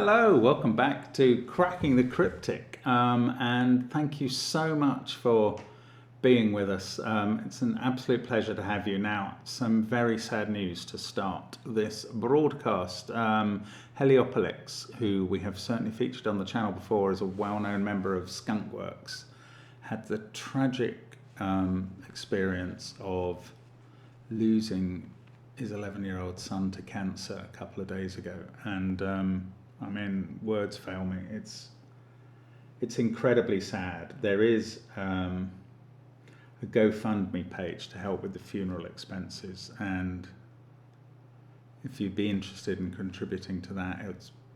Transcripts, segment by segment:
Hello, welcome back to Cracking the Cryptic, and thank you so much for being with us. It's an absolute pleasure to have you. Now, some very sad news to start this broadcast. Heliopolis, who we have certainly featured on the channel before as a well-known member of Skunkworks, had the tragic experience of losing his 11-year-old son to cancer a couple of days ago, and I mean, words fail me. It's incredibly sad. There is a GoFundMe page to help with the funeral expenses, and if you'd be interested in contributing to that,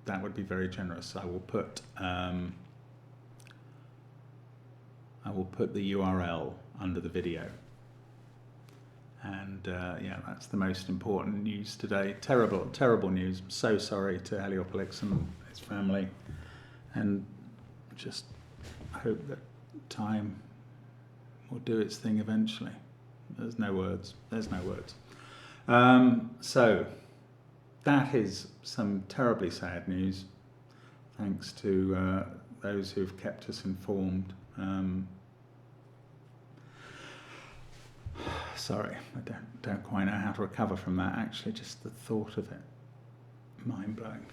that would be very generous. I will put the URL under the video. And yeah, that's the most important news today. Terrible, terrible news. I'm so sorry to Heliopolis and his family, and just hope that time will do its thing eventually. There's no words. There's no words. So that is some terribly sad news. Thanks to those who've kept us informed. Sorry, I don't quite know how to recover from that, actually, just the thought of it. Mind-blowing.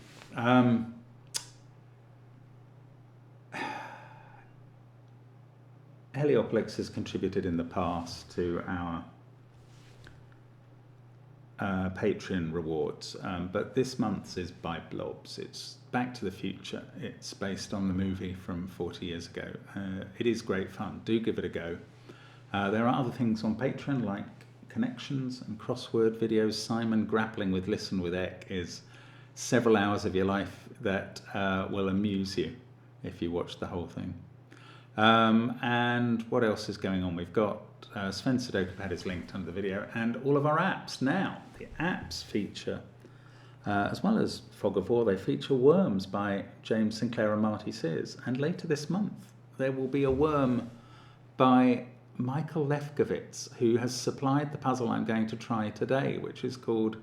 Heliopolis has contributed in the past to our Patreon rewards, but this month's is by blobs. It's Back to the Future. It's based on the movie from 40 years ago. It is great fun. Do give it a go. There are other things on Patreon like connections and crossword videos. Simon grappling with Listen with Eck is several hours of your life that will amuse you if you watch the whole thing. And what else is going on? We've got SVEN'S SUDOKU PAD is linked under the video, and all of our apps. Now, the apps feature, as well as Fog of War, they feature Worms by James Sinclair and Marty Sears. And later this month, there will be a worm by Michael Lefkowitz, who has supplied the puzzle I'm going to try today, which is called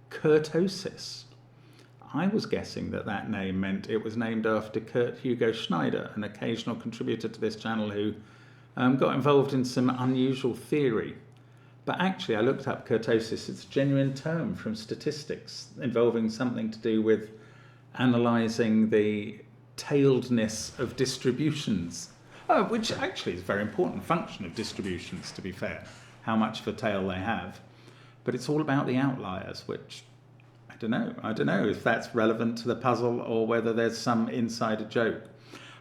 Kurtosis. I was guessing that name meant it was named after Kurt Hugo Schneider, an occasional contributor to this channel who got involved in some unusual theory. But actually, I looked up kurtosis. It's a genuine term from statistics involving something to do with analysing the tailedness of distributions. Which actually is a very important function of distributions, to be fair, how much of a tail they have. But it's all about the outliers, which I don't know if that's relevant to the puzzle or whether there's some insider joke.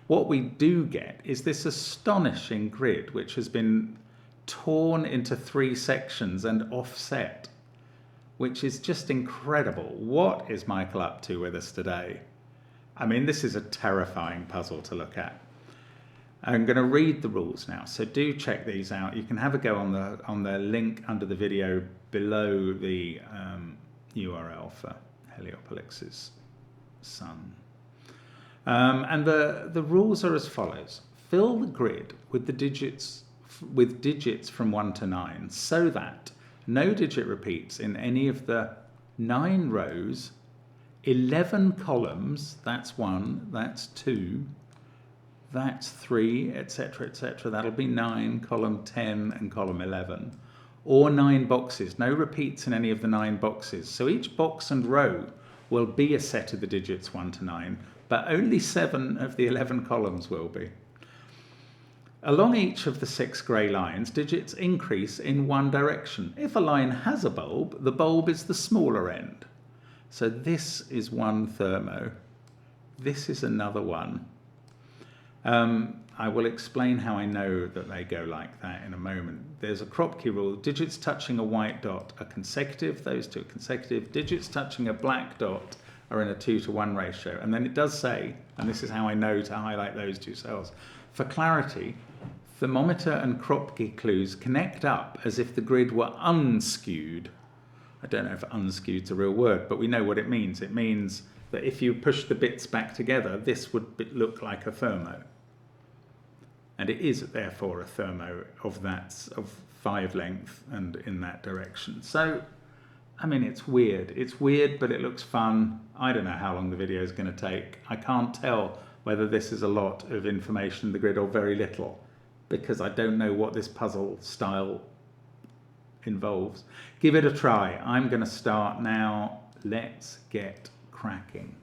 What we do get is this astonishing grid, which has been torn into 3 sections and offset, which is just incredible. What is Michael up to with us today? I mean, this is a terrifying puzzle to look at. I'm going to read the rules now, so do check these out. You can have a go on the link under the video below the URL for Heliopolis's son. And the rules are as follows. Fill the grid with the digits from 1 to 9 so that no digit repeats in any of the 9 rows, 11 columns, that's 1, that's 2, that's 3, etc., etc. That'll be 9, column 10 and column 11. Or 9 boxes, no repeats in any of the 9 boxes. So each box and row will be a set of the digits 1 to 9, but only 7 of the 11 columns will be. Along each of the 6 grey lines, digits increase in one direction. If a line has a bulb, the bulb is the smaller end. So this is one thermo. This is another one. I will explain how I know that they go like that in a moment. There's a kropki rule. Digits touching a white dot are consecutive. Those 2 are consecutive. Digits touching a black dot are in a 2-to-1 ratio. And then it does say, and this is how I know to highlight those 2 cells, for clarity, thermometer and kropki clues connect up as if the grid were un-skewed. I don't know if un-skewed is a real word, but we know what it means. It means that if you push the bits back together, this would look like a thermo. And it is therefore a thermo of 5 length and in that direction. So I mean, it's weird. It's weird, but it looks fun. I don't know how long the video is going to take. I can't tell whether this is a lot of information in the grid or very little, because I don't know what this puzzle style involves. Give it a try. I'm going to start now. Let's get cracking.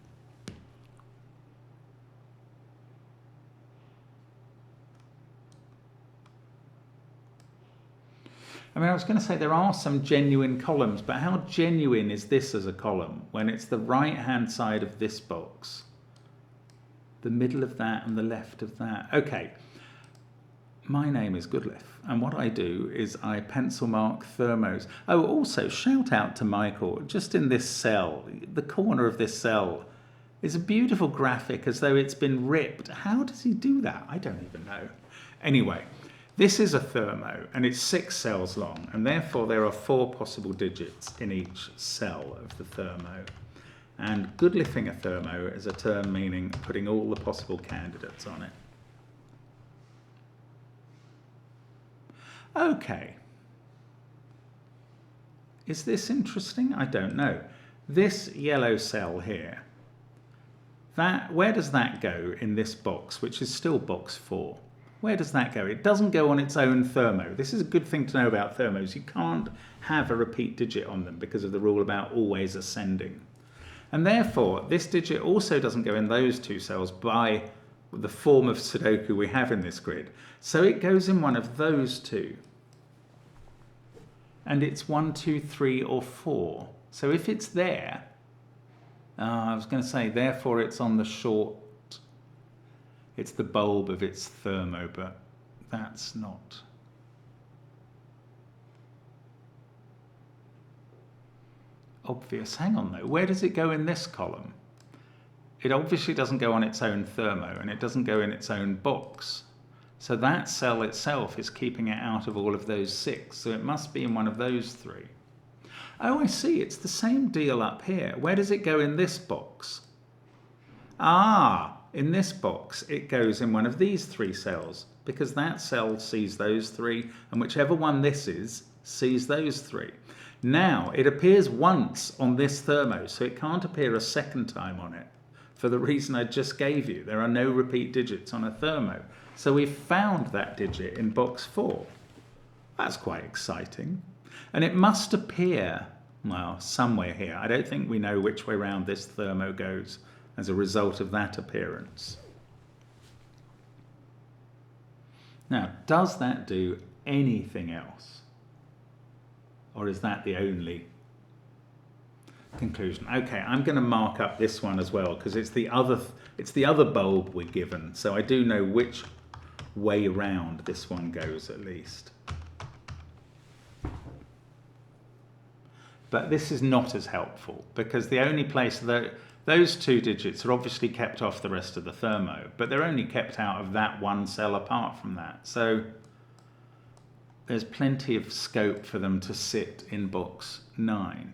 I mean, I was going to say there are some genuine columns, but how genuine is this as a column when it's the right-hand side of this box, the middle of that and the left of that? Okay, my name is Goodliff, and what I do is I pencil mark thermos. Oh, also, shout out to Michael. Just in this cell, the corner of this cell, is a beautiful graphic as though it's been ripped. How does he do that? I don't even know. Anyway. This is a thermo, and it's 6 cells long, and therefore there are 4 possible digits in each cell of the thermo. And goodliffing a thermo is a term meaning putting all the possible candidates on it. Okay. Is this interesting? I don't know. This yellow cell here, where does that go in this box, which is still box 4? Where does that go? It doesn't go on its own thermo. This is a good thing to know about thermos. You can't have a repeat digit on them because of the rule about always ascending. And therefore, this digit also doesn't go in those 2 cells by the form of Sudoku we have in this grid. So it goes in one of those 2. And it's 1, 2, 3, or 4. So if it's there, I was going to say, therefore it's on the short. It's the bulb of its thermo, but that's not. Obvious. Hang on though, where does it go in this column? It obviously doesn't go on its own thermo, and it doesn't go in its own box. So that cell itself is keeping it out of all of those 6, so it must be in one of those 3. Oh, I see, it's the same deal up here. Where does it go in this box? Ah! In this box, it goes in one of these 3 cells, because that cell sees those 3, and whichever one this is, sees those 3. Now, it appears once on this thermo, so it can't appear a second time on it, for the reason I just gave you. There are no repeat digits on a thermo. So we've found that digit in box 4. That's quite exciting. And it must appear, well, somewhere here. I don't think we know which way round this thermo goes as a result of that appearance. Now, does that do anything else? Or is that the only conclusion? Okay, I'm going to mark up this one as well, because it's the other bulb we're given, so I do know which way round this one goes at least. But this is not as helpful, because the only place that those 2 digits are obviously kept off the rest of the thermo, but they're only kept out of that one cell apart from that. So there's plenty of scope for them to sit in box 9.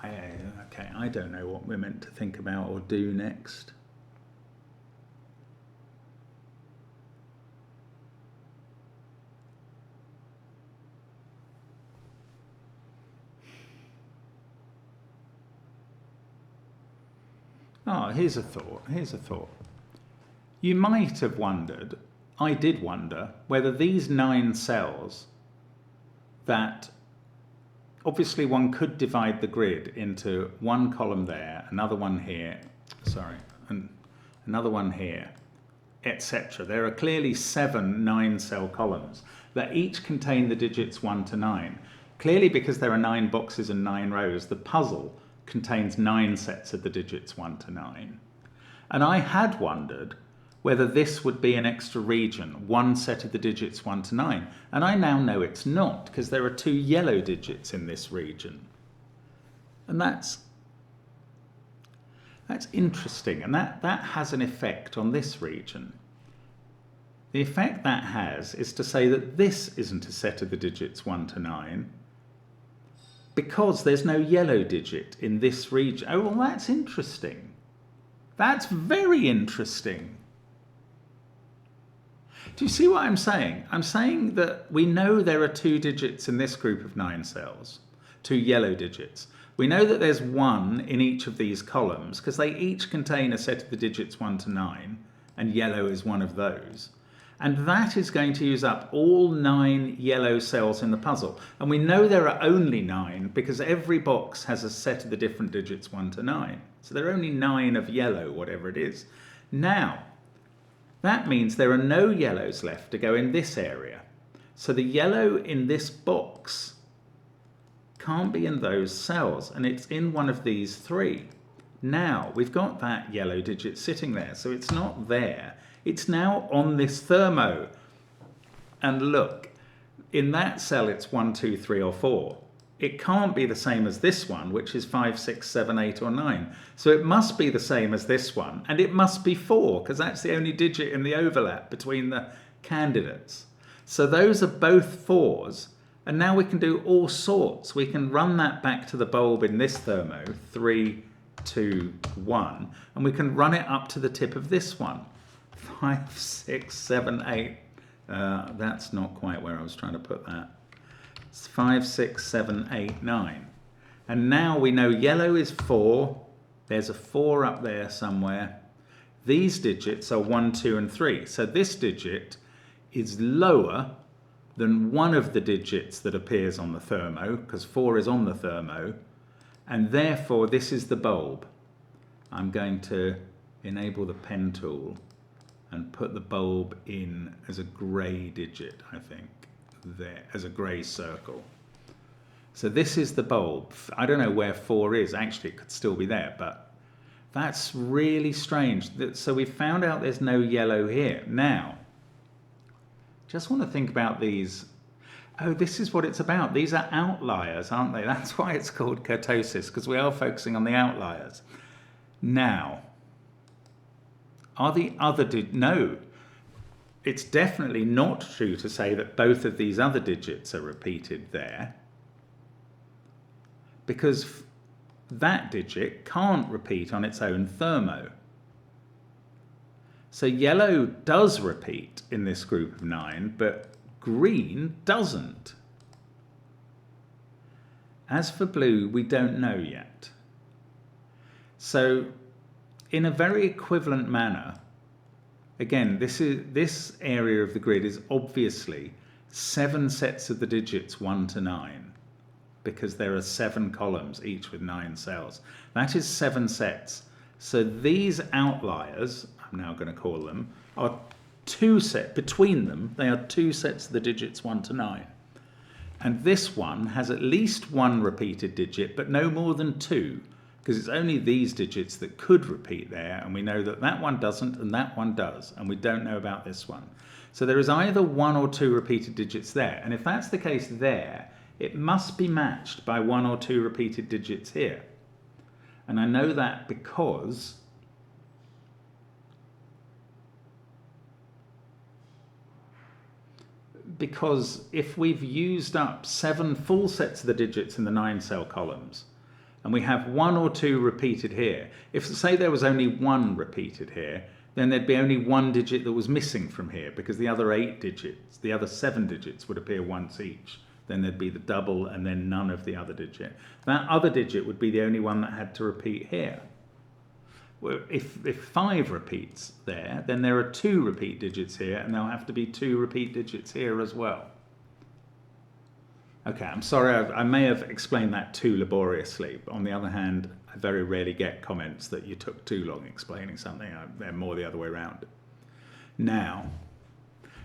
Okay, I don't know what we're meant to think about or do next. Oh, here's a thought. You might have wondered, I did wonder, whether these 9 cells that obviously one could divide the grid into one column there, another one here, and another one here, etc. There are clearly 7 9-cell columns that each contain the digits 1 to 9. Clearly, because there are 9 boxes and 9 rows, the puzzle contains 9 sets of the digits 1 to 9. And I had wondered whether this would be an extra region, 1 set of the digits 1 to 9. And I now know it's not, because there are 2 yellow digits in this region. And that's interesting, and that has an effect on this region. The effect that has is to say that this isn't a set of the digits 1 to 9, because there's no yellow digit in this region. Oh, well, that's interesting. That's very interesting. Do you see what I'm saying? I'm saying that we know there are 2 digits in this group of 9 cells, 2 yellow digits. We know that there's 1 in each of these columns because they each contain a set of the digits 1 to 9, and yellow is one of those. And that is going to use up all 9 yellow cells in the puzzle. And we know there are only 9 because every box has a set of the different digits 1 to 9. So there are only 9 of yellow, whatever it is. Now, that means there are no yellows left to go in this area. So the yellow in this box can't be in those cells, and it's in one of these 3. Now, we've got that yellow digit sitting there, so it's not there. It's now on this thermo. And look, in that cell it's 1, 2, 3 or 4. It can't be the same as this one, which is 5, 6, 7, 8 or 9. So it must be the same as this one, and it must be 4, because that's the only digit in the overlap between the candidates. So those are both 4s, and now we can do all sorts. We can run that back to the bulb in this thermo, 3, 2, 1, and we can run it up to the tip of this one. 5, 6, 7, 8. That's not quite where I was trying to put that. It's 5, 6, 7, 8, 9. And now we know yellow is 4. There's a 4 up there somewhere. These digits are 1, 2, and 3. So this digit is lower than one of the digits that appears on the thermo, because 4 is on the thermo. And therefore, this is the bulb. I'm going to enable the pen tool and put the bulb in as a grey digit, I think, there, as a grey circle. So this is the bulb. I don't know where 4 is. Actually, it could still be there, but that's really strange. So we found out there's no yellow here. Now, just want to think about these. Oh, this is what it's about. These are outliers, aren't they? That's why it's called kurtosis, because we are focusing on the outliers. Now, are the other no, it's definitely not true to say that both of these other digits are repeated there, because that digit can't repeat on its own thermo. So yellow does repeat in this group of 9, but green doesn't. As for blue, we don't know yet. So in a very equivalent manner, again, this area of the grid is obviously 7 sets of the digits 1 to 9, because there are 7 columns, each with 9 cells. That is 7 sets. So these outliers, I'm now going to call them, are 2 sets, between them, they are 2 sets of the digits 1 to 9. And this one has at least 1 repeated digit, but no more than 2. Because it's only these digits that could repeat there, and we know that that one doesn't and that one does, and we don't know about this one. So there is either 1 or 2 repeated digits there, and if that's the case there, it must be matched by 1 or 2 repeated digits here. And I know that because if we've used up 7 full sets of the digits in the 9 cell columns, and we have 1 or 2 repeated here. If, say, there was only 1 repeated here, then there'd be only 1 digit that was missing from here, because the other 8 digits, the other 7 digits would appear once each. Then there'd be the double and then none of the other digit. That other digit would be the only one that had to repeat here. Well, if 5 repeats there, then there are 2 repeat digits here, and there'll have to be 2 repeat digits here as well. Okay, I'm sorry, I may have explained that too laboriously, but on the other hand, I very rarely get comments that you took too long explaining something. They're more the other way around. Now,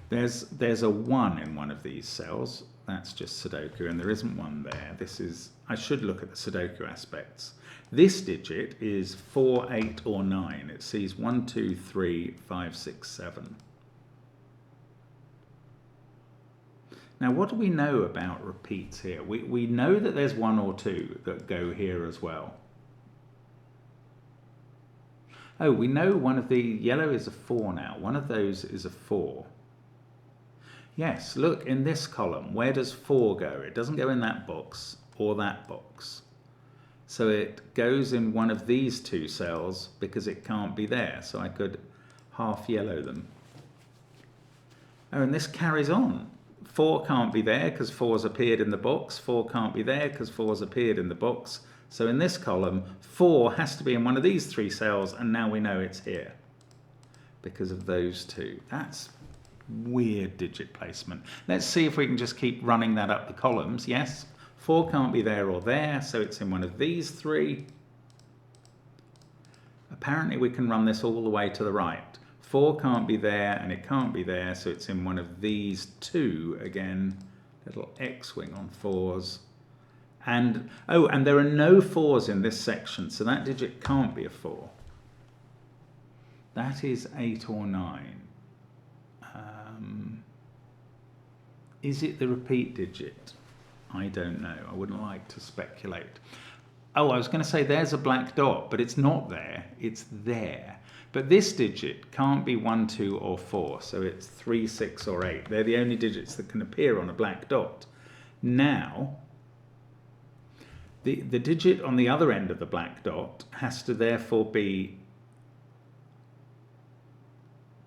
there's a 1 in one of these cells. That's just Sudoku, and there isn't one there. I should look at the Sudoku aspects. This digit is 4, 8, or 9. It sees 1, 2, 3, 5, 6, 7. Now, what do we know about repeats here? We know that there's 1 or 2 that go here as well. Oh, we know one of the yellow is a 4 now. One of those is a 4. Yes, look, in this column, where does 4 go? It doesn't go in that box or that box. So it goes in one of these 2 cells because it can't be there. So I could half yellow them. Oh, and this carries on. 4 can't be there because 4's appeared in the box. 4 can't be there because 4's appeared in the box. So in this column, 4 has to be in one of these 3 cells, and now we know it's here because of those 2. That's weird digit placement. Let's see if we can just keep running that up the columns. Yes, 4 can't be there or there, so it's in one of these 3. Apparently we can run this all the way to the right. 4 can't be there and it can't be there, so it's in one of these 2 again. Little X-wing on 4s. And, oh, and there are no 4s in this section, so that digit can't be a 4. That is 8 or 9. Is it the repeat digit? I don't know. I wouldn't like to speculate. Oh, I was going to say there's a black dot, but it's not there. It's there. But this digit can't be 1, 2, or 4, so it's 3, 6, or 8. They're the only digits that can appear on a black dot. Now, the digit on the other end of the black dot has to therefore be,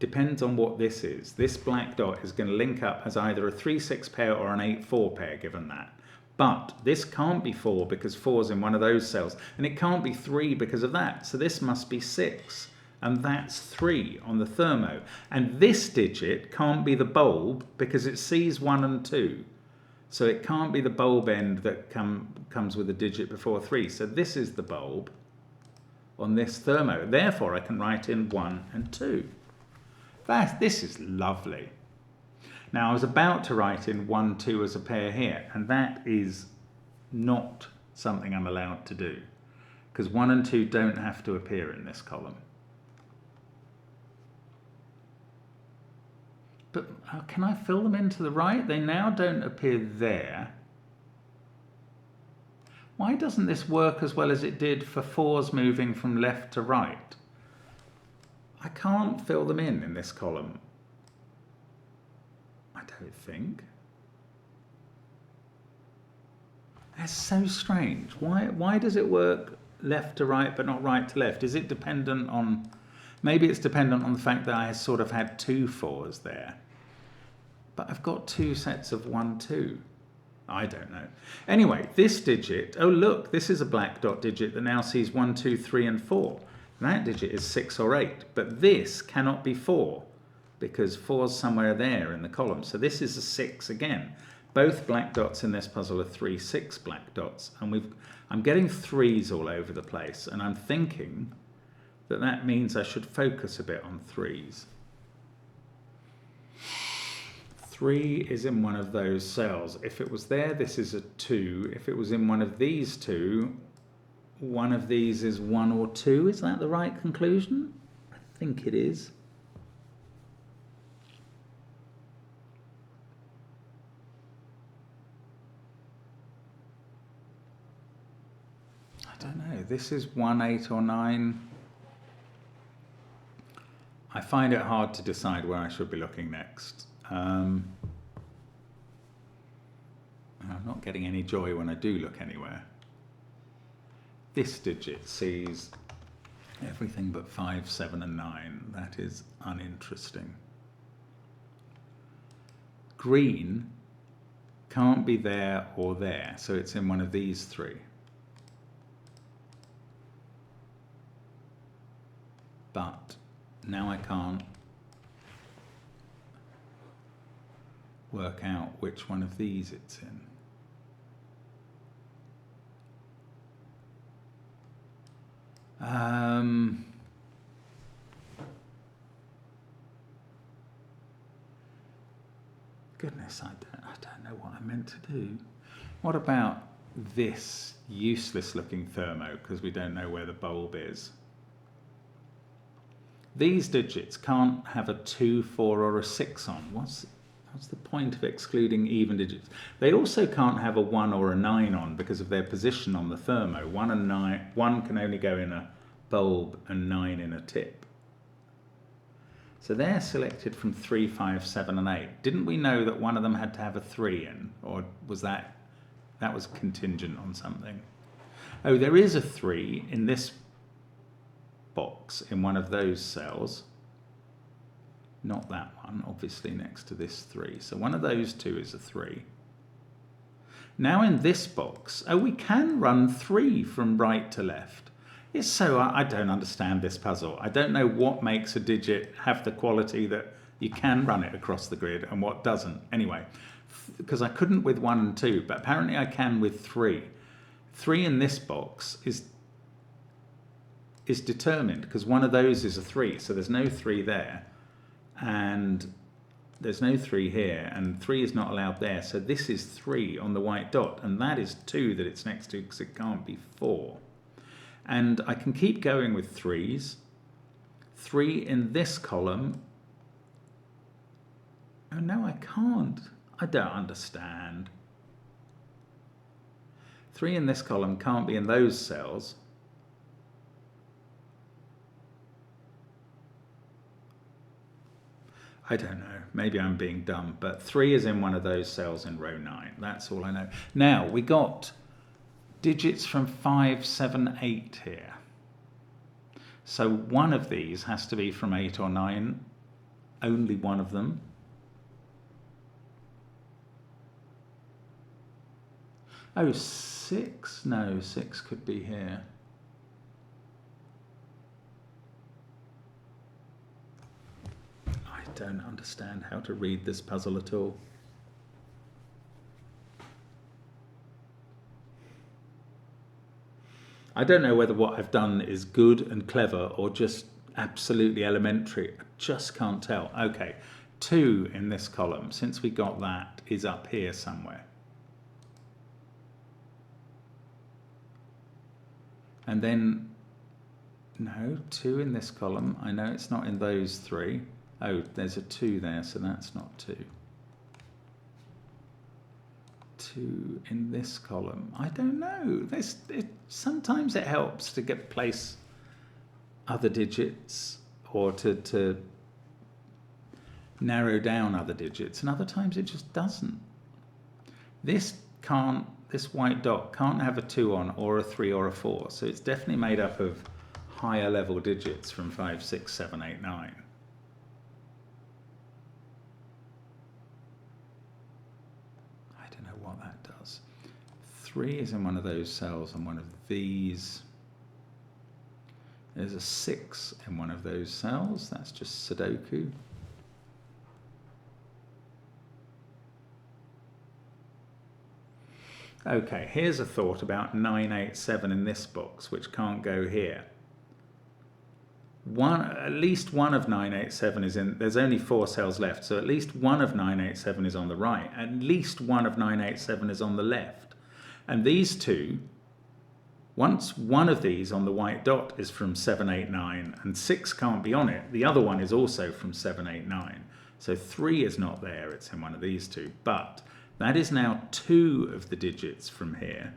depends on what this is. This black dot is going to link up as either a 3, 6 pair or an 8, 4 pair, given that. But this can't be 4 because 4's in one of those cells, and it can't be 3 because of that. So this must be 6. And that's 3 on the thermo. And this digit can't be the bulb because it sees 1 and 2. So it can't be the bulb end that comes with a digit before 3. So this is the bulb on this thermo. Therefore, I can write in 1 and 2. This is lovely. Now, I was about to write in 1, 2 as a pair here, and that is not something I'm allowed to do because 1 and 2 don't have to appear in this column. But can I fill them into the right? They now don't appear there. Why doesn't this work as well as it did for 4's moving from left to right? I can't fill them in this column. I don't think. That's so strange. Why does it work left to right but not right to left? Is it dependent on... Maybe it's dependent on the fact that I sort of had 2 4's there. But I've got 2 sets of 1, 2. I don't know. Anyway, this digit, oh look, this is a black dot digit that now sees 1, 2, 3 and 4. That digit is 6 or 8, but this cannot be 4 because 4's somewhere there in the column. So this is a 6 again. Both black dots in this puzzle are 3, 6 black dots, and I'm getting 3's all over the place, and I'm thinking that means I should focus a bit on 3's. 3 is in one of those cells. If it was there, this is a 2. If it was in one of these 2, one of these is 1 or 2. Is that the right conclusion? I think it is. I don't know. This is 1, 8 or 9. I find it hard to decide where I should be looking next. I'm not getting any joy when I do look anywhere. This digit sees everything but 5, 7 and 9. That is uninteresting. Green can't be there or there, so it's in one of these 3. But now I can't work out which one of these it's in. Goodness, I don't know what I meant to do. What about this useless looking thermo, because we don't know where the bulb is? These digits can't have a 2, 4 or a 6 on. What's the point of excluding even digits? They also can't have a 1 or a 9 on because of their position on the thermo. 1 and 9, 1 can only go in a bulb and 9 in a tip. So they're selected from 3, 5, 7 and 8. Didn't we know that one of them had to have a 3 in? Or was that was contingent on something? Oh, there is a 3 in this box in one of those cells. Not that one, obviously next to this 3. So one of those two is a 3. Now in this box, oh, we can run 3 from right to left. It's so, I don't understand this puzzle. I don't know what makes a digit have the quality that you can run it across the grid and what doesn't. Anyway, because I couldn't with 1 and 2, but apparently I can with 3. 3 in this box is determined because one of those is a 3, so there's no 3 there, and there's no 3 here, and 3 is not allowed there, so this is 3 on the white dot, and that is 2 that it's next to because it can't be 4. And I can keep going with 3s. 3 in this column. Oh no, I can't. I don't understand. 3 in this column can't be in those cells. I don't know, maybe I'm being dumb, but 3 is in one of those cells in row 9. That's all I know. Now, we got digits from 5, 7, 8 here. So one of these has to be from 8 or 9, only one of them. Oh, 6? No, 6 could be here. I don't understand how to read this puzzle at all. I don't know whether what I've done is good and clever or just absolutely elementary. I just can't tell. Okay, 2 in this column, since we got that, is up here somewhere. And then, no, 2 in this column. I know it's not in those 3. Oh, there's a 2 there, so that's not 2. 2 in this column. I don't know. Sometimes it helps to place other digits or to narrow down other digits, and other times it just doesn't. This white dot can't have a 2 on, or a 3 or a 4, so it's definitely made up of higher level digits from 5, 6, 7, 8, 9. I don't know what that does. 3 is in one of those cells and one of these. There's a 6 in one of those cells. That's just Sudoku. Okay, here's a thought about 9, 8, 7 in this box, which can't go here. At least one of 9, 8, 7 is in, there's only 4 cells left, so at least one of 9, 8, 7 is on the right. At least one of 9, 8, 7 is on the left. And these two, once one of these on the white dot is from 7, 8, 9, and 6 can't be on it, the other one is also from 7, 8, 9. So 3 is not there, it's in one of these two. But that is now 2 of the digits from here.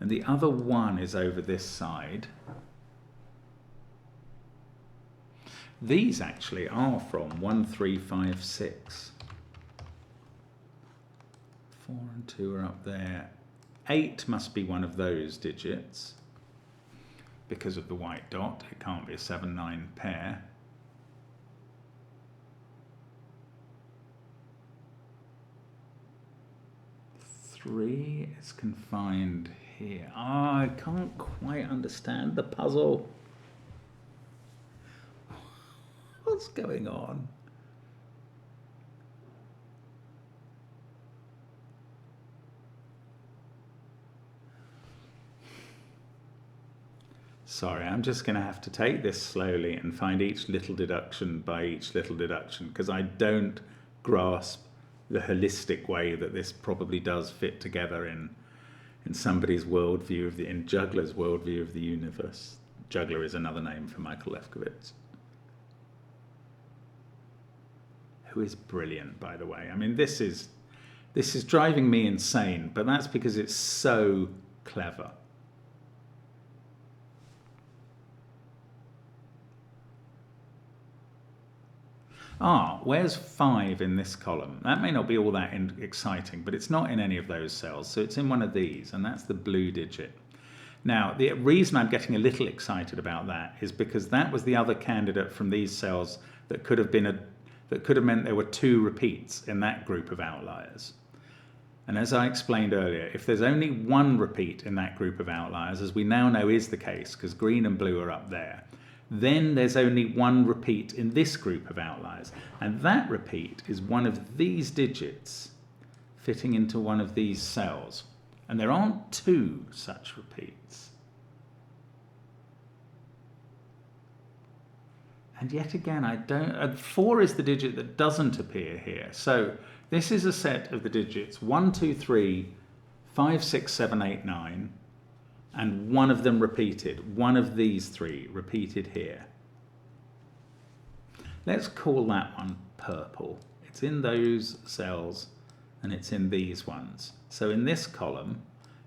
And the other one is over this side. These actually are from 1, 3, 5, 6. 4 and 2 are up there. 8 must be one of those digits because of the white dot. It can't be a 7, 9 pair. Three is confined here. I can't quite understand the puzzle. What's going on? Sorry, I'm just going to have to take this slowly and find each little deduction by each little deduction, because I don't grasp the holistic way that this probably does fit together in somebody's worldview in Juggler's worldview of the universe. Juggler is another name for Michael Lefkowitz, who is brilliant, by the way. I mean, this is driving me insane, but that's because it's so clever. Where's 5 in this column? That may not be all that exciting, but it's not in any of those cells, so it's in one of these, and that's the blue digit. Now, the reason I'm getting a little excited about that is because that was the other candidate from these cells that could have meant there were 2 repeats in that group of outliers. And as I explained earlier, if there's only 1 repeat in that group of outliers, as we now know is the case because green and blue are up there, then there's only 1 repeat in this group of outliers. And that repeat is one of these digits fitting into one of these cells. And there aren't 2 such repeats. And yet again, 4 is the digit that doesn't appear here. So this is a set of the digits 1, 2, 3, 5, 6, 7, 8, 9, and one of them repeated. One of these 3 repeated here. Let's call that one purple. It's in those cells and it's in these ones. So in this column,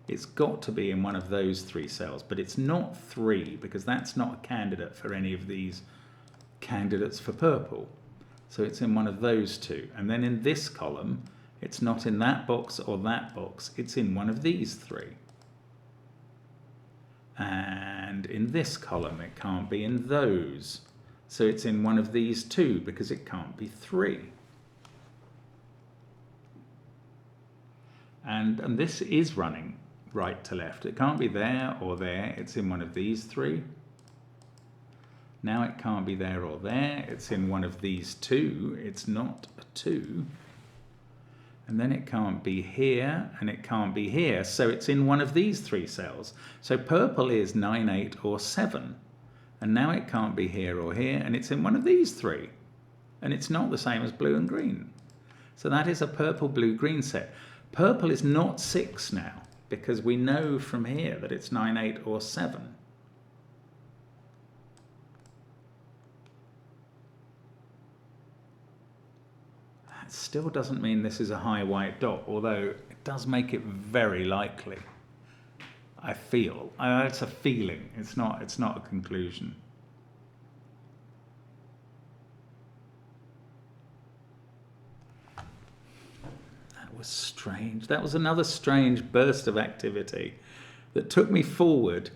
it's got to be in one of those 3 cells, but it's not 3 because that's not a candidate for any of these candidates for purple. So it's in one of those 2. And then in this column, it's not in that box or that box. It's in one of these 3. And in this column, it can't be in those. So it's in one of these 2 because it can't be 3. And this is running right to left. It can't be there or there. It's in one of these 3. Now it can't be there or there. It's in one of these 2. It's not a 2. And then it can't be here and it can't be here. So it's in one of these 3 cells. So purple is 9, 8 or 7. And now it can't be here or here and it's in one of these 3. And it's not the same as blue and green. So that is a purple, blue, green set. Purple is not 6 now because we know from here that it's 9, 8 or 7. Still doesn't mean this is a high white dot, although it does make it very likely. I feel. It's a feeling. It's not a conclusion. That was strange. That was another strange burst of activity that took me forward,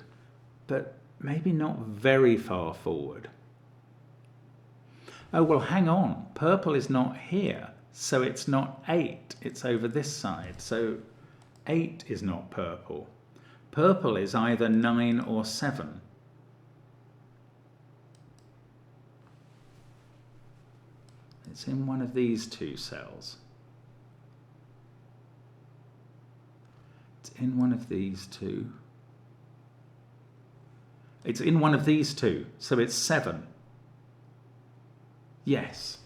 but maybe not very far forward. Oh, well, hang on. Purple is not here. So it's not 8, it's over this side. So 8 is not purple. Purple is either 9 or 7. It's in one of these 2 cells. It's in one of these 2. It's in one of these 2, so it's 7. Yes.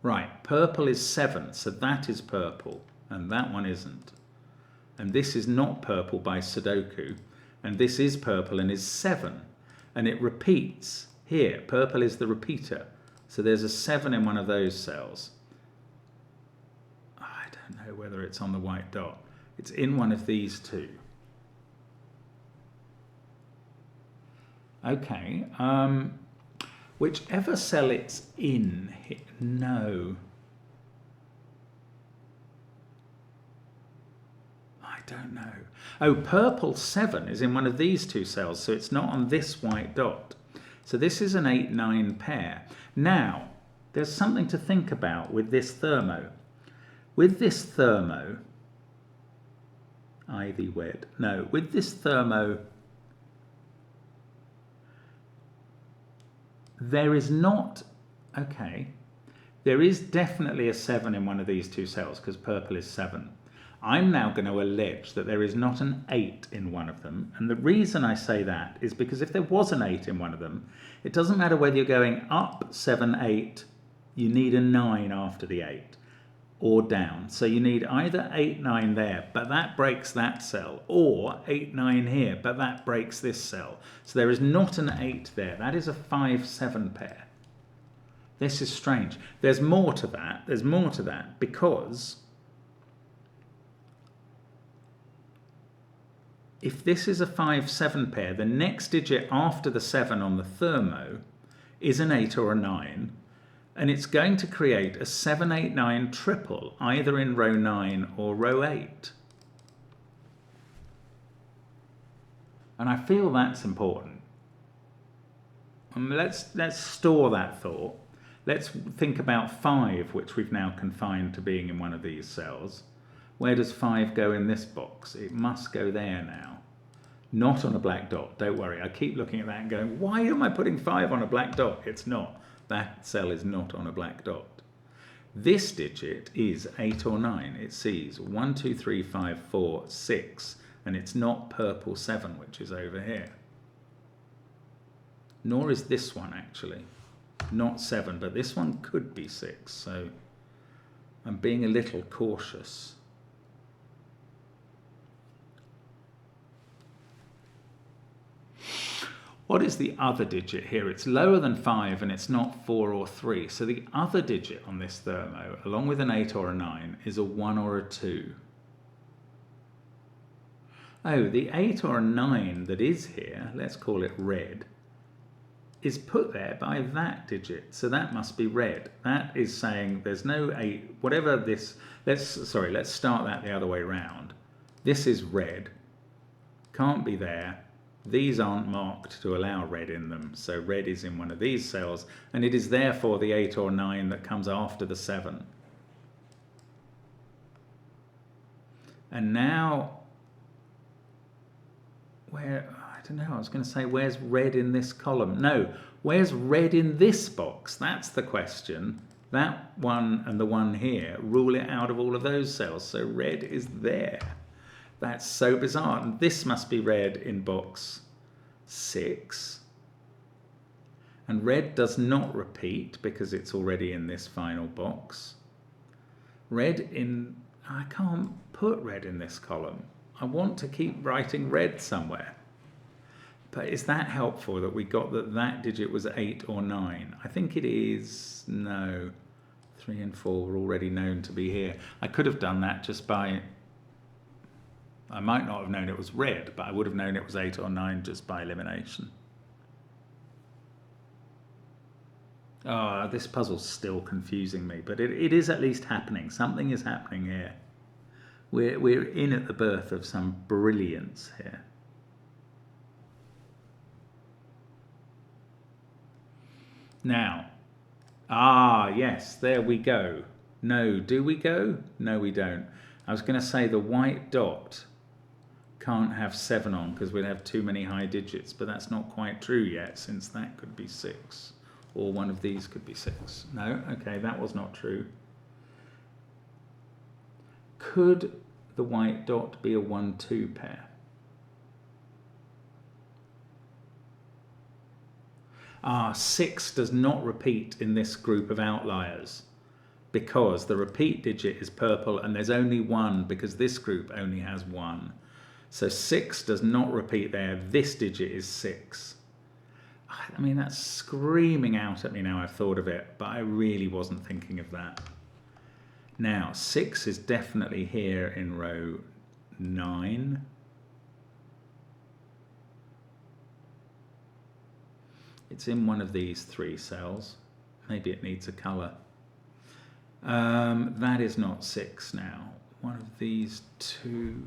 Right, purple is 7, so that is purple, and that one isn't. And this is not purple by Sudoku, and this is purple and is 7. And it repeats here. Purple is the repeater, so there's a 7 in one of those cells. I don't know whether it's on the white dot. It's in one of these 2. Okay, whichever cell it's in, no. I don't know. Oh, purple 7 is in one of these 2 cells, so it's not on this white dot. So this is an 8-9 pair. Now, there's something to think about with this thermo. With this thermo, ivy wed, no, with this thermo, there is not, okay, there is definitely a 7 in one of these 2 cells because purple is 7. I'm now going to allege that there is not an 8 in one of them. And the reason I say that is because if there was an 8 in one of them, it doesn't matter whether you're going up 7, 8, you need a 9 after the 8, or down. So you need either 8, 9 there, but that breaks that cell, or 8, 9 here, but that breaks this cell. So there is not an 8 there. That is a 5, 7 pair. This is strange. There's more to that. There's more to that because if this is a 5, 7 pair, the next digit after the 7 on the thermo is an 8 or a 9, and it's going to create a 7, 8, 9 triple, either in row 9 or row 8. And I feel that's important. Let's store that thought. Let's think about 5, which we've now confined to being in one of these cells. Where does 5 go in this box? It must go there now. Not on a black dot, don't worry. I keep looking at that and going, why am I putting 5 on a black dot? It's not. That cell is not on a black dot. This digit is 8 or 9. It sees 1, 2, 3, 5, 4, 6, and it's not purple 7, which is over here. Nor is this one actually. Not 7, but this one could be 6, so I'm being a little cautious. What is the other digit here? It's lower than 5 and it's not 4 or 3. So the other digit on this thermo, along with an 8 or a 9, is a 1 or a 2. Oh, the 8 or a 9 that is here, let's call it red, is put there by that digit. So that must be red. That is saying there's no 8, whatever this, let's start that the other way around. This is red, can't be there. These aren't marked to allow red in them, so red is in one of these cells, and it is therefore the 8 or 9 that comes after the 7. And now, where, I don't know, I was going to say, where's red in this column? No, where's red in this box? That's the question. That one and the one here rule it out of all of those cells, so red is there. That's so bizarre. And this must be red in box 6. And red does not repeat because it's already in this final box. Red in, I can't put red in this column. I want to keep writing red somewhere. But is that helpful that we got that digit was 8 or 9? I think it is. No. 3 and 4 were already known to be here. I could have done that just by, I might not have known it was red, but I would have known it was 8 or 9 just by elimination. Oh, this puzzle's still confusing me, but it is at least happening. Something is happening here. We're in at the birth of some brilliance here. Now, yes, there we go. No, do we go? No, we don't. I was going to say the white dot can't have 7 on because we'd have too many high digits, but that's not quite true yet, since that could be 6, or one of these could be 6. No, okay, that was not true. Could the white dot be a 1-2 pair? 6 does not repeat in this group of outliers because the repeat digit is purple and there's only 1 because this group only has 1. So 6 does not repeat there. This digit is 6. I mean, that's screaming out at me now I've thought of it, but I really wasn't thinking of that. Now, 6 is definitely here in row 9. It's in one of these 3 cells. Maybe it needs a colour. That is not 6 now. One of these 2.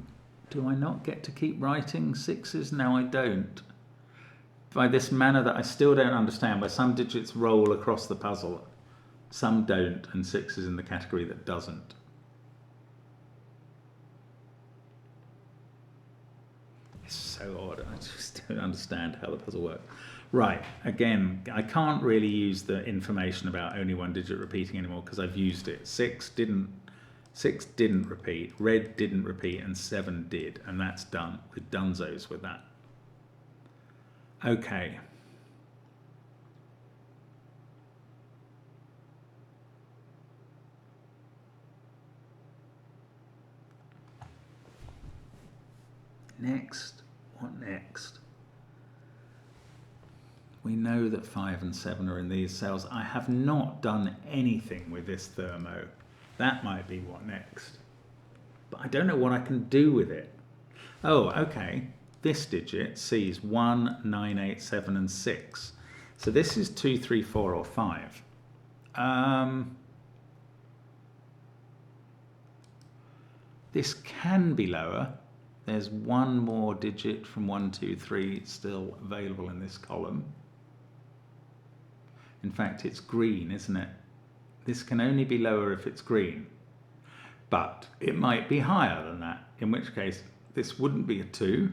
Do I not get to keep writing 6s? No, I don't. By this manner that I still don't understand, where some digits roll across the puzzle, some don't, and 6 is in the category that doesn't. It's so odd. I just don't understand how the puzzle works. Right, again, I can't really use the information about only 1 digit repeating anymore because I've used it. 6 didn't repeat, red didn't repeat, and 7 did, and that's done. We're donezo's with that. Okay. Next, what next? We know that 5 and 7 are in these cells. I have not done anything with this thermo. That might be what next. But I don't know what I can do with it. Oh, okay. This digit sees 1, 9, 8, 7, and 6. So this is 2, 3, 4, or 5. This can be lower. there's one more digit from 1, 2, 3 still available in this column. In fact, it's green, isn't it? This can only be lower if it's green, but it might be higher than that, in which case this wouldn't be a 2.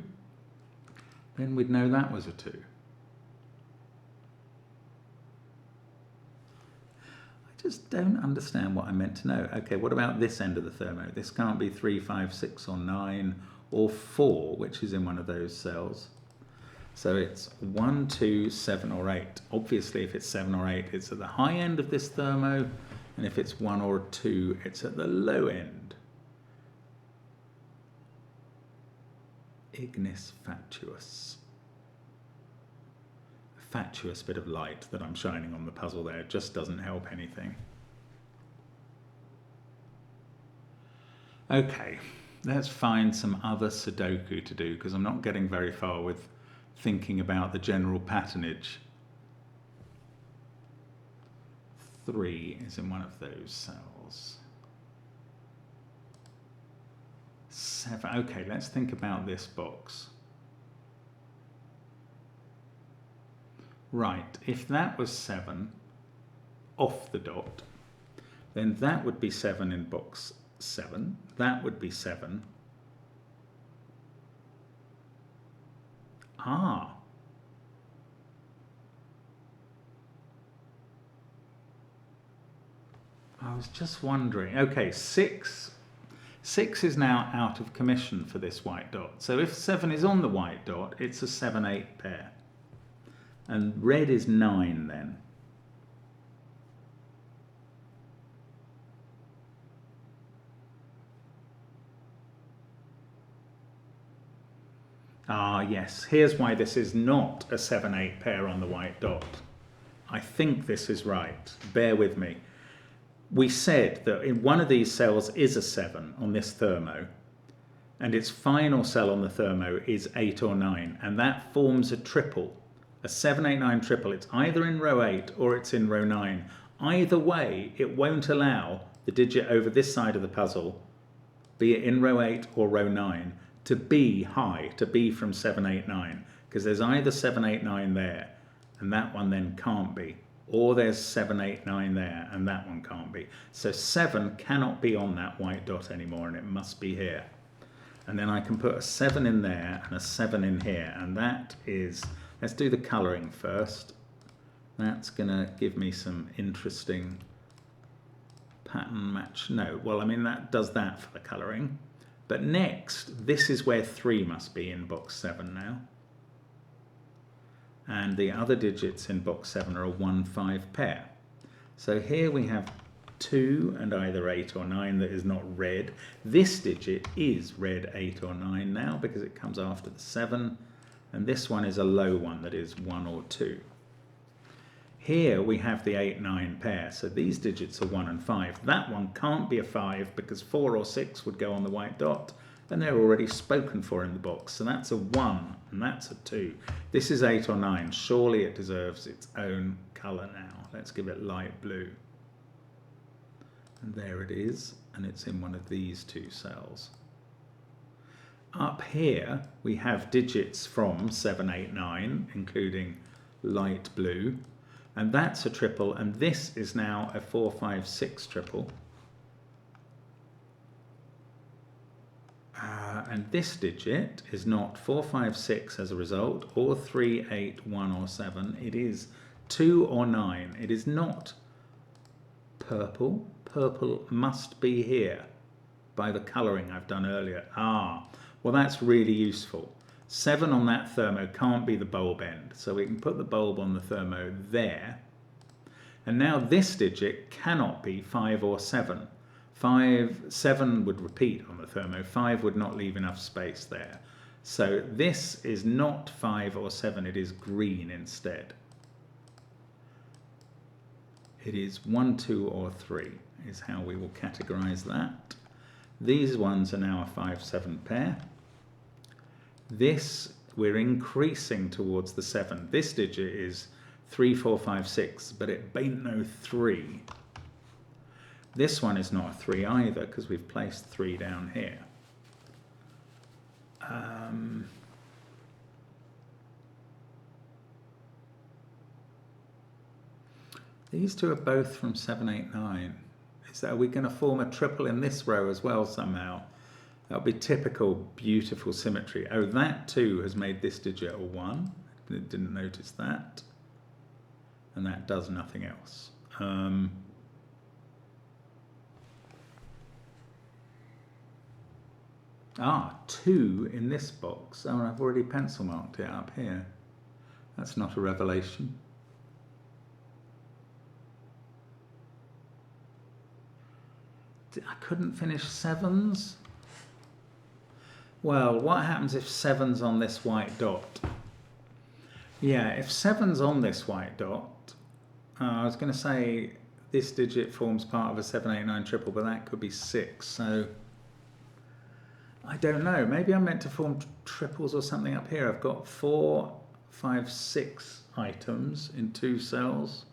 Then we'd know that was a 2. I just don't understand what I meant to know. Okay, what about this end of the thermo? This can't be 3, 5, 6 or 9 or 4, which is in one of those cells. So it's 1, 2, 7 or 8. Obviously, if it's 7 or 8, it's at the high end of this thermo, and if it's 1 or 2, it's at the low end. Ignis fatuus. A fatuous bit of light that I'm shining on the puzzle there just doesn't help anything. Okay, let's find some other Sudoku to do, because I'm not getting very far with thinking about the general patternage. 3 is in one of those cells. 7, okay, let's think about this box. Right, if that was 7 off the dot, then that would be 7 in box 7, that would be 7. Ah. I was just wondering. Okay, 6 is now out of commission for this white dot. So if 7 is on the white dot, it's a 7-8 pair. And red is 9 then. Ah, yes. Here's why this is not a 7-8 pair on the white dot. I think this is right. Bear with me. We said that in one of these cells is a 7 on this thermo, and its final cell on the thermo is 8 or 9, and that forms a triple, a 7, 8, 9 triple. It's either in row 8 or it's in row 9. Either way, it won't allow the digit over this side of the puzzle, be it in row 8 or row 9, to be high, to be from 7, 8, 9, because there's either 7, 8, 9 there, and that one then can't be, or there's 7, 8, 9 there, and that one can't be. So 7 cannot be on that white dot anymore, and it must be here. And then I can put a 7 in there and a 7 in here, and that is, let's do the colouring first. That's going to give me some interesting pattern match. No, well, I mean, that does that for the colouring. But next, this is where 3 must be in box 7 now. And the other digits in box 7 are a 1, 5 pair. So here we have 2 and either 8 or 9 that is not red. This digit is red 8 or 9 now because it comes after the 7. And this one is a low one that is 1 or 2. Here we have the 8, 9 pair, so these digits are 1 and 5. That one can't be a 5 because 4 or 6 would go on the white dot, and they're already spoken for in the box. So that's a 1, and that's a 2. This is 8 or 9. Surely it deserves its own colour now. Let's give it light blue. And there it is, and it's in one of these 2 cells. Up here we have digits from 7, 8, 9, including light blue. And that's a triple, and this is now a 4, 5, 6 triple. And this digit is not 4, 5, 6 as a result, or 3, 8, 1 or 7. It is 2 or 9. It is not purple. Purple must be here by the colouring I've done earlier. Ah, well, that's really useful. 7 on that thermo can't be the bulb end, so we can put the bulb on the thermo there. And now this digit cannot be 5 or 7. 7 would repeat on the thermo, 5 would not leave enough space there. So this is not 5 or 7, it is green instead. It is 1, 2 or 3 is how we will categorize that. These ones are now a 5, 7 pair. This, we're increasing towards the 7. This digit is 3, 4, 5, 6, but it ain't no 3. This one is not a 3 either, because we've placed 3 down here. These two are both from 789. Are we going to form a triple in this row as well somehow? That'll be typical beautiful symmetry. Oh, that too has made this digit a 1. Didn't notice that. And that does nothing else. 2 in this box. Oh, I've already pencil marked it up here. That's not a revelation. I couldn't finish 7s. Well, what happens if 7's on this white dot? Yeah, if 7's on this white dot, I was going to say this digit forms part of a 789 triple, but that could be 6. So I don't know. Maybe I'm meant to form triples or something up here. I've got 4, 5, 6 items in 2 cells.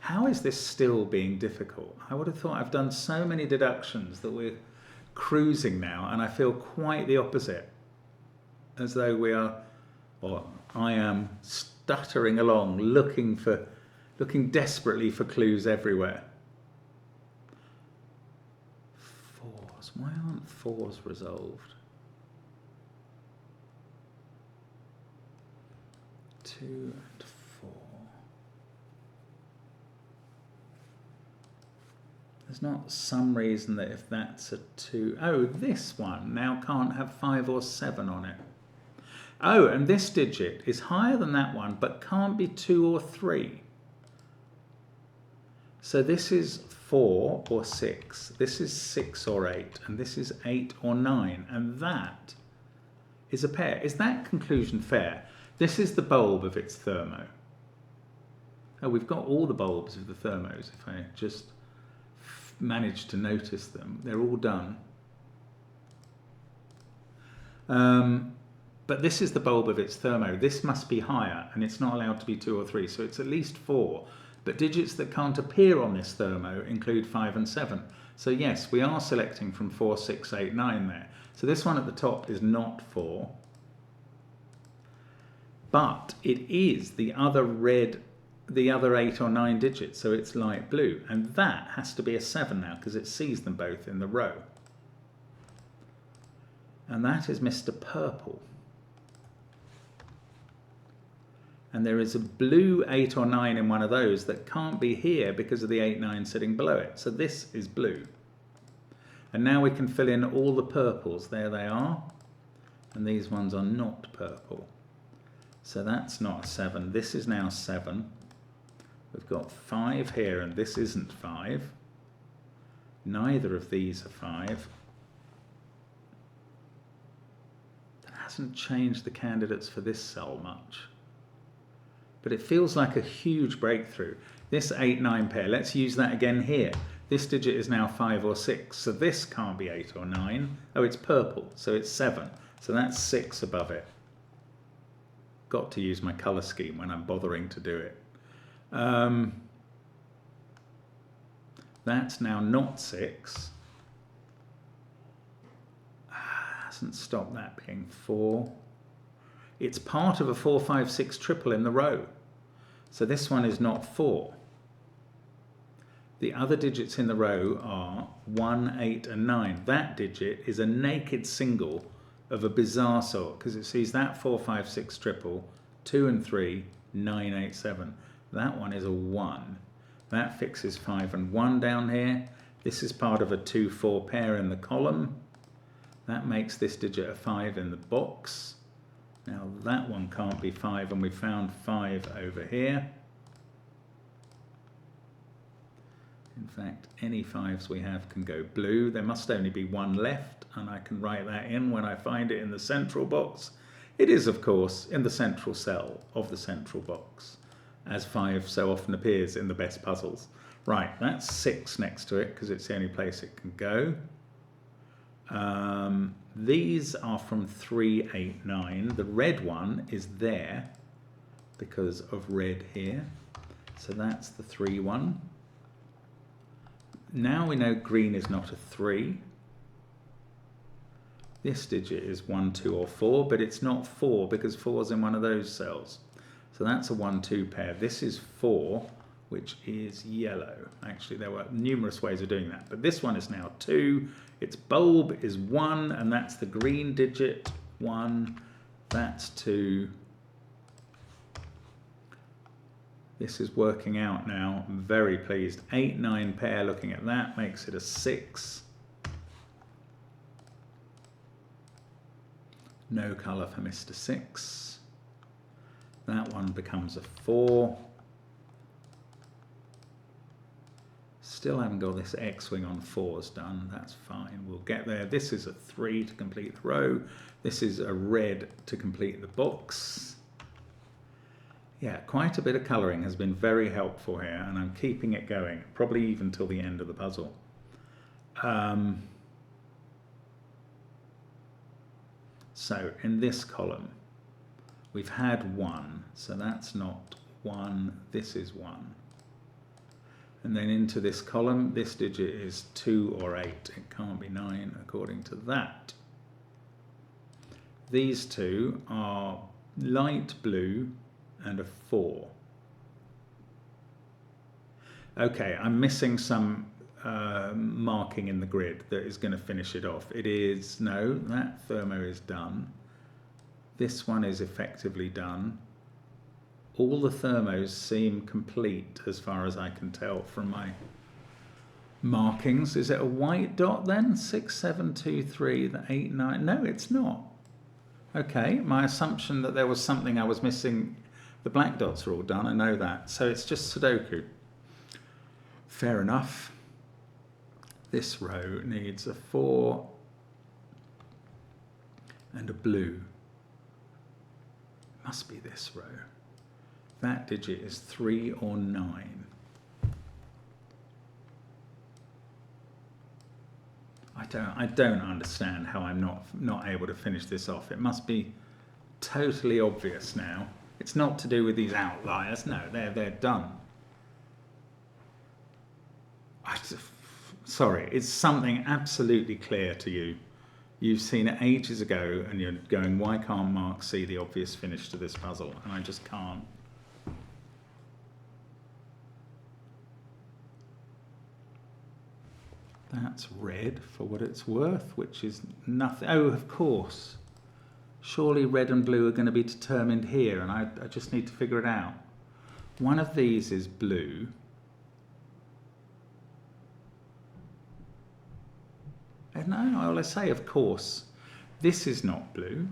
How is this still being difficult? I would have thought I've done so many deductions that we're cruising now, and I feel quite the opposite. As though we are, or I am, stuttering along, looking desperately for clues everywhere. 4s. Why aren't 4s resolved? 2 and 4. There's not some reason that if that's a 2... Oh, this one now can't have 5 or 7 on it. Oh, and this digit is higher than that one, but can't be 2 or 3. So this is 4 or 6. This is 6 or 8. And this is 8 or 9. And that is a pair. Is that conclusion fair? This is the bulb of its thermo. Oh, we've got all the bulbs of the thermos, if I just managed to notice them. They're all done. But this is the bulb of its thermo. This must be higher, and it's not allowed to be 2 or 3, so it's at least 4. But digits that can't appear on this thermo include 5 and 7. So yes, we are selecting from 4, 6, 8, 9 there. So this one at the top is not 4. But it is the other red, the other 8 or 9 digits, so it's light blue. And that has to be a 7 now, because it sees them both in the row. And that is Mr. Purple. And there is a blue 8 or 9 in one of those that can't be here because of the 8, 9 sitting below it. So this is blue. And now we can fill in all the purples. There they are. And these ones are not purple. So that's not a 7. This is now 7. We've got 5 here, and this isn't 5. Neither of these are 5. That hasn't changed the candidates for this cell much. But it feels like a huge breakthrough. This 8-9 pair, let's use that again here. This digit is now 5 or 6, so this can't be 8 or 9. Oh, it's purple, so it's 7. So that's 6 above it. Got to use my colour scheme when I'm bothering to do it. That's now not 6. Hasn't stopped that being 4. It's part of a 4, 5, 6 triple in the row. So this one is not 4. The other digits in the row are 1, 8 and 9. That digit is a naked single of a bizarre sort because it sees that 4, 5, 6 triple, 2 and 3, 9, 8, 7. That one is a 1. That fixes 5 and 1 down here. This is part of a 2, 4 pair in the column. That makes this digit a 5 in the box. Now that one can't be 5, and we found 5 over here. In fact, any 5s we have can go blue. There must only be 1 left, and I can write that in when I find it in the central box. It is, of course, in the central cell of the central box, as 5 so often appears in the best puzzles. Right, that's 6 next to it, because it's the only place it can go. These are from 3, 8, 9. The red one is there because of red here. So that's the 3 one. Now we know green is not a 3. This digit is 1, 2 or 4, but it's not 4 because 4 is in one of those cells. So that's a 1, 2 pair. This is 4, which is yellow. Actually, there were numerous ways of doing that, but this one is now 2. Its bulb is 1, and that's the green digit. 1, that's 2. This is working out now. I'm very pleased. 8, 9 pair, looking at that, makes it a 6. No colour for Mr. 6. That one becomes a 4. Still haven't got this X-wing on 4s done. That's fine. We'll get there. This is a 3 to complete the row. This is a red to complete the box. Yeah, quite a bit of colouring has been very helpful here, and I'm keeping it going, probably even till the end of the puzzle. So in this column, we've had 1, so that's not 1, this is 1. And then into this column, this digit is 2 or 8. It can't be 9 according to that. These two are light blue and a 4. Okay, I'm missing some marking in the grid that is going to finish it off. It is, no, that thermo is done. This one is effectively done. All the thermos seem complete as far as I can tell from my markings. Is it a white dot then? 6, 7, 2, 3, 8, 9. No, it's not. Okay, my assumption that there was something I was missing. The black dots are all done, I know that. So it's just Sudoku. Fair enough. This row needs a 4 and a blue. Must be this row. That digit is 3 or 9. I don't understand how I'm not able to finish this off. It must be totally obvious now. It's not to do with these outliers. No, they're done. Sorry, it's something absolutely clear to you. You've seen it ages ago and you're going, why can't Mark see the obvious finish to this puzzle? And I just can't. That's red for what it's worth, which is nothing. Oh, of course. Surely red and blue are going to be determined here, and I just need to figure it out. One of these is blue. And no, well, I say, of course, this is not blue,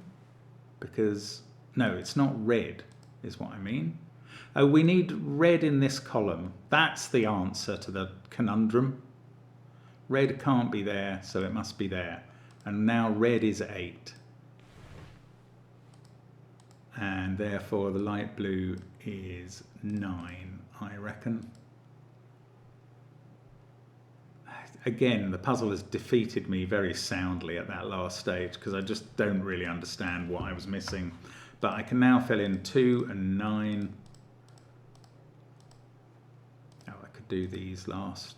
because, no, it's not red, is what I mean. Oh, we need red in this column. That's the answer to the conundrum. Red can't be there, so it must be there. And now red is 8. And therefore the light blue is 9, I reckon. Again, the puzzle has defeated me very soundly at that last stage because I just don't really understand what I was missing. But I can now fill in 2 and 9. Oh, I could do these last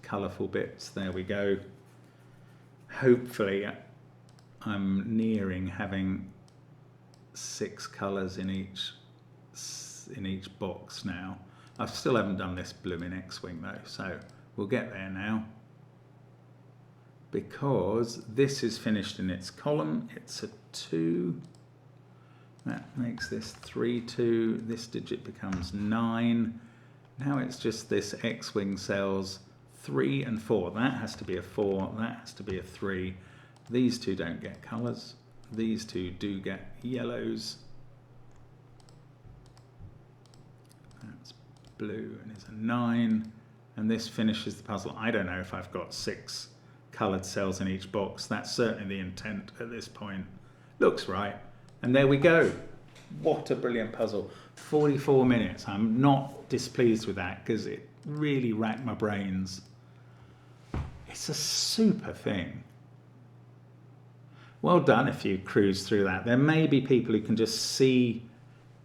colourful bits. There we go. Hopefully I'm nearing having 6 colours in each box now. I still haven't done this blooming X-wing though, so we'll get there now. Because this is finished in its column, it's a 2. That makes this 3, 2. This digit becomes 9. Now it's just this X-wing cells 3 and 4. That has to be a 4, that has to be a 3. These two don't get colours. These two do get yellows. That's blue and is a 9. And this finishes the puzzle. I don't know if I've got 6 coloured cells in each box. That's certainly the intent at this point. Looks right. And there we go. What a brilliant puzzle. 44 minutes. I'm not displeased with that because it really racked my brains. It's a super thing. Well done if you cruise through that. There may be people who can just see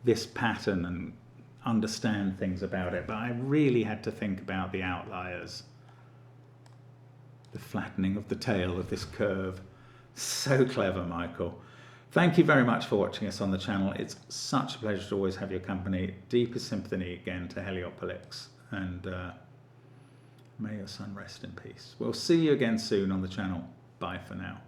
this pattern and understand things about it, but I really had to think about the outliers. the flattening of the tail of this curve. So clever, Michael. Thank you very much for watching us on the channel. It's such a pleasure to always have your company. Deepest sympathy again to Heliopolis, and may your son rest in peace. We'll see you again soon on the channel. Bye for now.